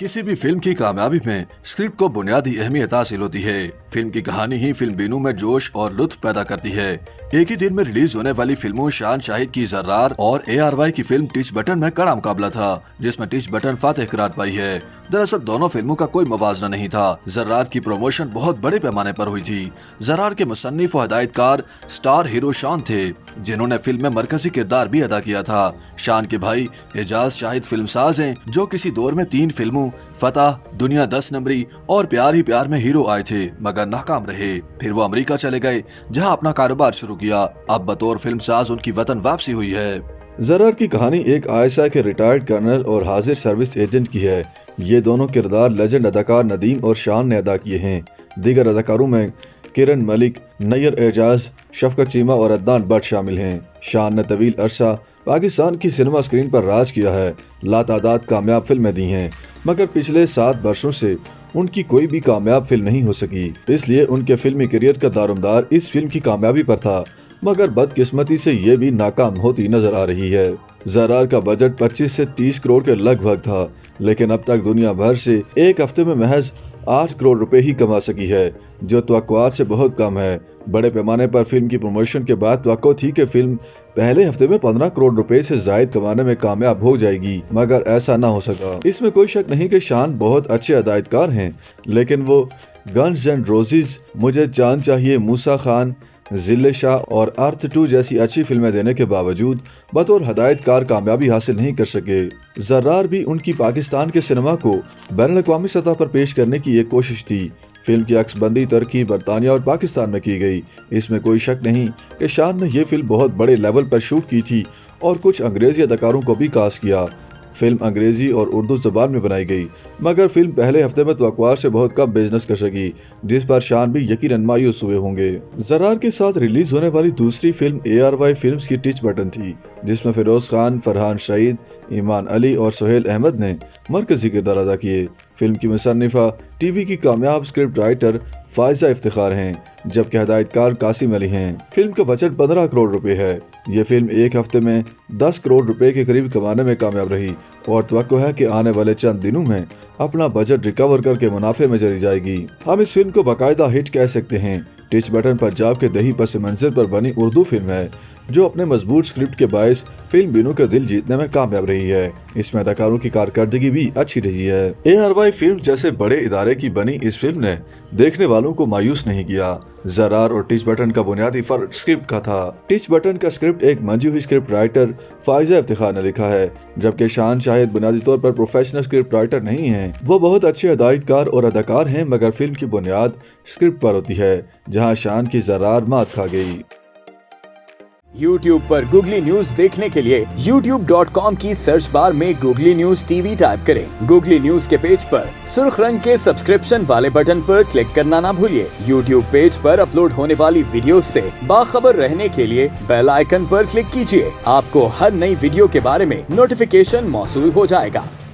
किसी भी फिल्म की कामयाबी में स्क्रिप्ट को बुनियादी अहमियत हासिल होती है। फिल्म की कहानी ही फिल्म बीनू में जोश और लुत्फ पैदा करती है। एक ही दिन में रिलीज होने वाली फिल्मों शान शाहिद की जर्रार और ARY की फिल्म टिच बटन में कड़ा मुकाबला था, जिसमें टिच बटन फातेह करार पाई है। दरअसल दोनों फिल्मों का कोई मुवाजना नहीं था। जर्रार की प्रमोशन बहुत बड़े पैमाने पर हुई थी। जर्रार के मुसन्निफ और हिदायतकार स्टार हीरो शान थे, जिन्होंने फिल्म में मरकजी किरदार भी अदा किया था। शान के भाई एजाज शाहिद फिल्मसाज हैं, जो किसी दौर में 3 फिल्मों फतह, दुनिया 10 नंबरी और प्यार ही प्यार में हीरो आए थे, मगर नाकाम रहे। फिर वो अमेरिका चले गए, जहां अपना कारोबार शुरू किया। अब बतौर फिल्मसाज उनकी वतन वापसी हुई है। जर्रार की कहानी एक ISI के रिटायर्ड कर्नल और हाजिर सर्विस एजेंट की है। ये दोनों किरदार लेजेंड अदाकार नदीम और शान ने अदा किए हैं। दीगर अदाकारों में किरण मलिक, नैयर एजाज, शफकत चीमा और अदनान भट्ट शामिल हैं। शान ने तवील अरसा पाकिस्तान की सिनेमा स्क्रीन पर राज किया है, लातादाद कामयाब फिल्में दी हैं, मगर पिछले 7 वर्षों से उनकी कोई भी कामयाब फिल्म नहीं हो सकी। इसलिए उनके फिल्मी करियर का दारोमदार इस फिल्म की कामयाबी पर था, मगर बदकिस्मती से ये भी नाकाम होती नजर आ रही है। जर्रार का बजट 25 से 30 करोड़ के लगभग था, लेकिन अब तक दुनिया भर से एक हफ्ते में महज 8 करोड़ रुपए ही कमा सकी है, जो तवक्कुआत से बहुत कम है। बड़े पैमाने पर फिल्म की प्रमोशन के बाद तवक्को थी कि फिल्म पहले हफ्ते में 15 करोड़ रुपए से जायद कमाने में कामयाब हो जाएगी, मगर ऐसा ना हो सका। इसमें कोई शक नहीं कि शान बहुत अच्छे अदायतकार हैं, लेकिन वो गन्स एंड रोजेज, मुझे जान चाहिए, मूसा खान, जिले शाह और अर्थ 2 जैसी अच्छी फिल्में देने के बावजूद बतौर हदायतकार कामयाबी हासिल नहीं कर सके। जर्रार भी उनकी पाकिस्तान के सिनेमा को बैनुल-अक़वामी सतह पर पेश करने की एक कोशिश थी। फिल्म की अक्सबंदी तुर्की, बरतानिया और पाकिस्तान में की गई। इसमें कोई शक नहीं कि शान ने यह फिल्म बहुत बड़े लेवल पर शूट की थी और कुछ अंग्रेजी अदाकारों को भी कास्ट किया। फिल्म अंग्रेजी और उर्दू ज़बान में बनाई गई, मगर फिल्म पहले हफ्ते में तवक्कुआत से बहुत कम बिजनेस कर सकी, जिस पर शान भी यकीनन मायूस हुए होंगे। जर्रार के साथ रिलीज होने वाली दूसरी फिल्म ARY फिल्म्स की टिच बटन थी, जिसमें फिरोज खान, फरहान शहीद, ईमान अली और सुहेल अहमद ने मरकजी किरदार अदा किए। फिल्म की मुसन्निफा टीवी की कामयाब स्क्रिप्ट राइटर फायजा इफ्तिखार हैं, जबकि हिदायतकार कासिम अली हैं। फिल्म का बजट 15 करोड़ रुपए है। ये फिल्म एक हफ्ते में 10 करोड़ रुपए के करीब कमाने में कामयाब रही और तवक्को है कि आने वाले चंद दिनों में अपना बजट रिकवर करके मुनाफे में चली जाएगी। हम इस फिल्म को बाकायदा हिट कह सकते हैं। टिच बटन पंजाब के दही पस मंजर पर बनी उर्दू फिल्म है, जो अपने मजबूत स्क्रिप्ट के बायस फिल्म बीनू का दिल जीतने में कामयाब रही है। इसमें अदाकारों की कारकर्दगी भी अच्छी रही है। ARY फिल्म जैसे बड़े इदारे की बनी इस फिल्म ने देखने वालों को मायूस नहीं किया। जर्रार और टिच बटन का बुनियादी फर्क स्क्रिप्ट का था। टिच बटन का स्क्रिप्ट एक मंजी हुई स्क्रिप्ट राइटर फायजा इफ्तिखार ने लिखा है, जबकि शान शाहिद बुनियादी तौर पर प्रोफेशनल स्क्रिप्ट राइटर नहीं है। वो बहुत अच्छे हिदायतकार और अदाकार हैं, मगर फिल्म की बुनियाद स्क्रिप्ट पर होती है, जहाँ शान की जर्रार मात खा गई। YouTube पर गूगली न्यूज देखने के लिए youtube.com की सर्च बार में गूगली न्यूज TV टाइप करें। गूगली न्यूज के पेज पर सुर्ख रंग के सब्सक्रिप्शन वाले बटन पर क्लिक करना ना भूलिए। YouTube पेज पर अपलोड होने वाली वीडियोस से बाखबर रहने के लिए बेल आइकन पर क्लिक कीजिए। आपको हर नई वीडियो के बारे में नोटिफिकेशन मौसूल हो जाएगा।